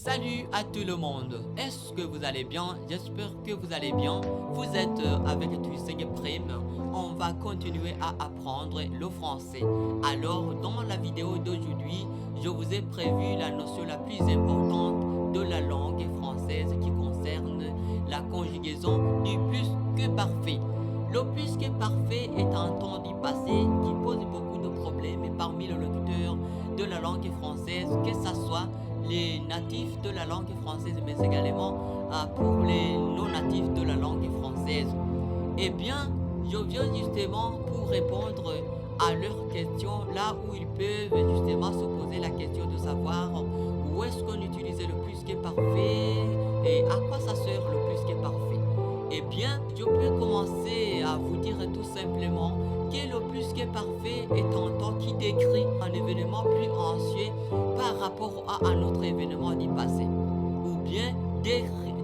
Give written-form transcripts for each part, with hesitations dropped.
Salut à tout le monde, est-ce que vous allez bien? J'espère que vous allez bien. Vous êtes avec Twisting Prime. On va continuer à apprendre le français. Alors dans la vidéo d'aujourd'hui, je vous ai prévu la notion la plus importante de la langue française qui concerne la conjugaison du plus que parfait. Le plus que parfait est un temps du passé qui pose beaucoup de problèmes parmi les locuteurs de la langue française, que ce soit les natifs de la langue française, mais également pour les non-natifs de la langue française. Eh bien, je viens justement pour répondre à leurs questions, là où ils peuvent justement se poser la question de savoir où est-ce qu'on utilise le plus que parfait et à quoi ça sert le plus que parfait. Eh bien, je peux commencer à vous dire tout simplement que le plus que parfait est un temps qui décrit un événement plus ancien par rapport à un autre événement du passé, ou bien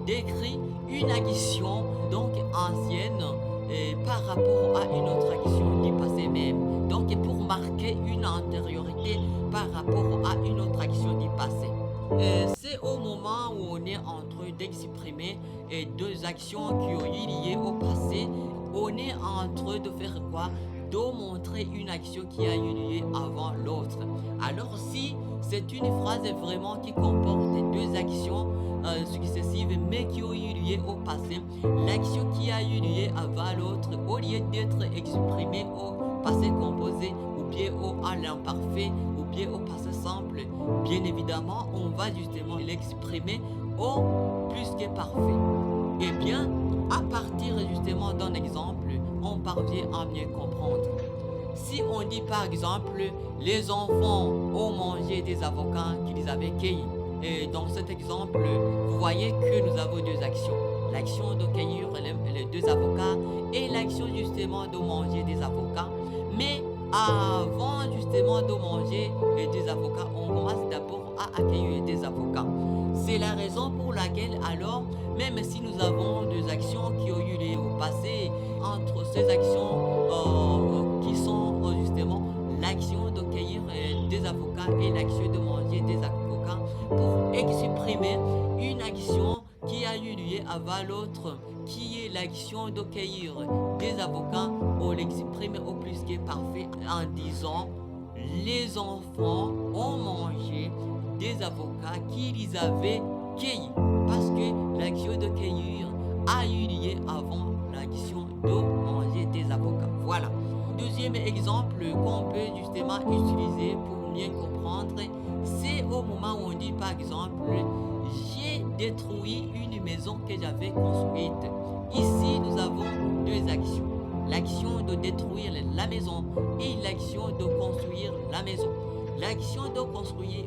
décrit une action donc ancienne par rapport à une autre action du passé même, donc pour marquer une antériorité par rapport à une autre action du passé. C'est au moment où on est en train d'exprimer deux actions qui ont eu lié au passé, on est en train de faire quoi? De montrer une action qui a eu lieu avant l'autre. Alors si c'est une phrase vraiment qui comporte deux actions successives mais qui ont eu lieu au passé, l'action qui a eu lieu avant l'autre, au lieu d'être exprimée au passé composé ou bien à l'imparfait ou bien au passé simple, bien évidemment on va justement l'exprimer au plus que parfait. Eh bien, à partir justement d'un exemple, on parvient à mieux comprendre. Si on dit par exemple, les enfants ont mangé des avocats qu'ils avaient cueillis. Et dans cet exemple, vous voyez que nous avons deux actions. L'action de cueillir les deux avocats et l'action justement de manger des avocats. Mais avant justement de manger des avocats, on commence d'abord à accueillir des avocats. C'est la raison pour laquelle alors, même si nous avons deux actions qui ont eu lieu au passé, entre ces actions qui sont justement l'action de cueillir des avocats et l'action de manger des avocats, pour exprimer une action qui a eu lieu avant l'autre, qui est l'action de cueillir des avocats, on l'exprime au plus que parfait en disant les enfants ont mangé des avocats qu'ils avaient cueillis, parce que l'action de cueillir a eu lieu avant l'action de manger des avocats. Voilà. Deuxième exemple qu'on peut justement utiliser pour mieux comprendre, c'est au moment où on dit par exemple j'ai détruit une maison que j'avais construite. Ici nous avons deux actions, l'action de détruire la maison et l'action de construire la maison. L'action de construire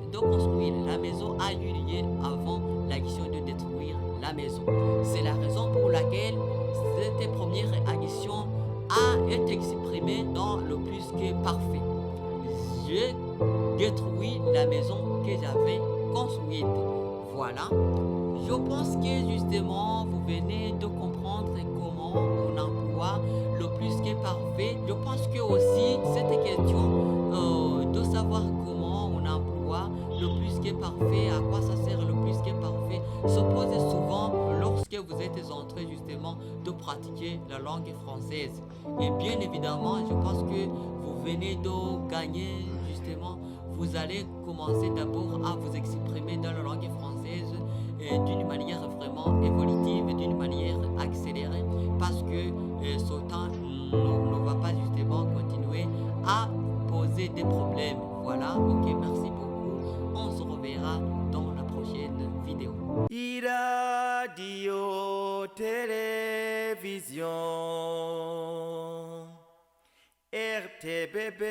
la maison a eu lieu avant l'action de détruire la maison. C'est la raison pour laquelle cette première action a été exprimée dans le plus que parfait. J'ai détruit la maison que j'avais construite. Voilà. Je pense que justement vous venez de comprendre comment on emploie le plus que parfait. Je pense que aussi cette question de savoir comment on emploie le plus que parfait, à quoi ça sert le plus que parfait, se pose souvent lorsque vous êtes en train justement de pratiquer la langue française. Et bien évidemment, je pense que vous venez de gagner justement, vous allez commencer d'abord à vous exprimer dans la langue française d'une manière vraiment évolutive, d'une manière accélérée, parce que ce temps ne va pas justement continuer à poser des problèmes. Voilà, ok, merci beaucoup. On se reverra dans la prochaine vidéo. Radio, télévision, RTBB,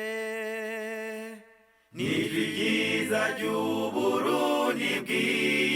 ni ryiza ry'Uburundi bwiza.